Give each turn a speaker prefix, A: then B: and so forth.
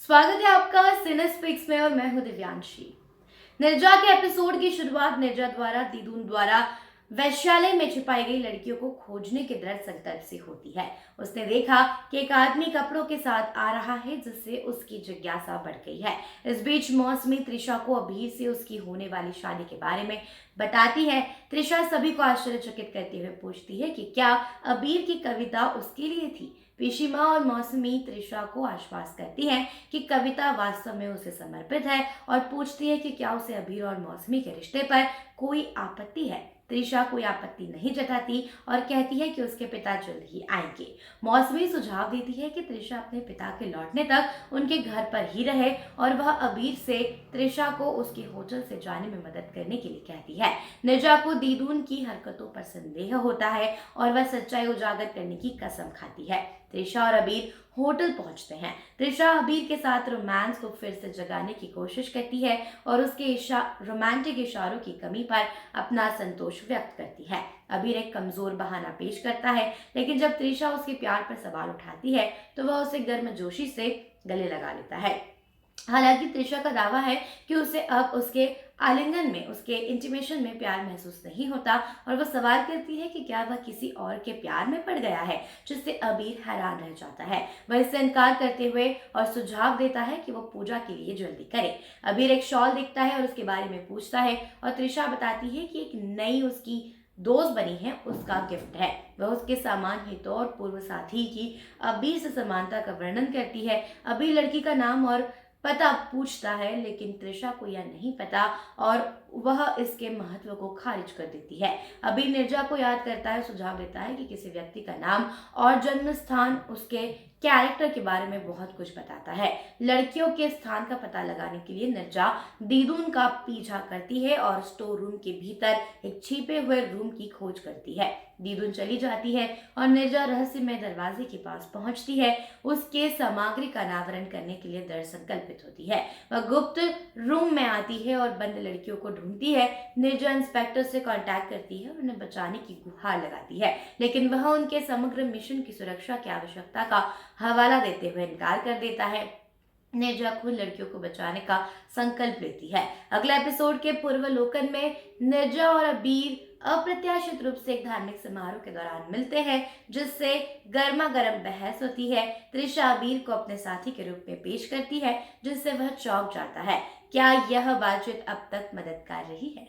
A: स्वागत है आपका सिनेस्पिक्स में और मैं हूं दिव्यांशी। निर्जा के एपिसोड की शुरुआत निर्जा द्वारा दीदून द्वारा वैश्यालय में छिपाई गई लड़कियों को खोजने के दृढ़ संकल्प से होती है। उसने देखा कि एक आदमी कपड़ों के साथ आ रहा है, जिससे उसकी जिज्ञासा बढ़ गई है। इस बीच मौसमी त्रिशा को अभीर से उसकी होने वाली शादी के बारे में बताती है। त्रिशा सभी को आश्चर्यचकित करते हुए पूछती है कि क्या अबीर की कविता उसके लिए थी। पिशीमा और मौसमी त्रिशा को आश्वास करती हैं कि कविता वास्तव में उसे समर्पित है और पूछती है कि क्या उसे अबीर और मौसमी के रिश्ते पर कोई आपत्ति है। त्रिशा कोई आपत्ति नहीं जताती और कहती है कि उसके पिता जल्द ही आएंगे। मौसमी सुझाव देती है कि त्रिशा अपने पिता के लौटने तक उनके घर पर ही रहे और वह अबीर से त्रिशा को उसके होटल से जाने में मदद करने के लिए कहती है। निर्जा को दीदून की हरकतों पर संदेह होता है और वह सच्चाई उजागर करने की कसम खाती है। त्रिशा और अबीर होटल पहुंचते हैं। त्रिशा अबीर के साथ रोमांस को फिर से जगाने की कोशिश करती है और उसके रोमांटिक इशारों की कमी पर अपना संतोष व्यक्त करती है। अबीर एक कमजोर बहाना पेश करता है, लेकिन जब त्रिशा उसके प्यार पर सवाल उठाती है तो वह उसे गर्मजोशी से गले लगा लेता है। हालांकि त्रिशा का दावा है कि उसे अब उसके आलिंगन में, उसके इंटीमेशन में प्यार महसूस नहीं होता और वह सवाल करती है कि क्या वह किसी और के प्यार में पड़ गया है, जिससे अबीर हैरान रह जाता है। वह इससे इनकार करते हुए और सुझाव देता है कि वह पूजा के लिए जल्दी करे। अबीर एक शॉल दिखता है और उसके बारे में पूछता है और त्रिशा बताती है कि एक नई उसकी दोस्त बनी है, उसका गिफ्ट है। वह उसके सामान हितों और पूर्व साथी की अबीर से समानता का वर्णन करती है। अबीर लड़की का नाम और पता पूछता है, लेकिन त्रिशा को यह नहीं पता और वह इसके महत्व को खारिज कर देती है। अबीर निर्जा को याद करता है, सुझाव देता है कि किसी व्यक्ति का नाम और जन्म स्थान उसके कैरेक्टर के बारे में बहुत कुछ बताता है। लड़कियों के स्थान का पता लगाने के लिए निर्जा दीदून का पीछा करती है और स्टोर रूम के भीतर एक छिपे हुए रूम की खोज करती है। दीदून चली जाती है और निर्जा रहस्यमय दरवाजे के पास पहुंचती है। उसके सामग्री का अनावरण करने के लिए दृढ़ संकल्पित होती है। वह गुप्त रूम में आती है और बंद लड़कियों को ढूंढती है। निर्जा इंस्पेक्टर से कांटेक्ट करती है और उन्हें बचाने की गुहार लगाती है, लेकिन वह उनके समग्र मिशन की सुरक्षा की आवश्यकता का हवाला देते हुए इनकार कर देता है। निर्जा खुद लड़कियों को बचाने का संकल्प लेती है। अगले एपिसोड के पूर्वावलोकन में निर्जा और अबीर अप्रत्याशित रूप से एक धार्मिक समारोह के दौरान मिलते हैं, जिससे गर्मा गर्म बहस होती है। त्रिशा अबीर को अपने साथी के रूप में पेश करती है, जिससे वह चौंक जाता है। क्या यह बातचीत अब तक मददगार रही है?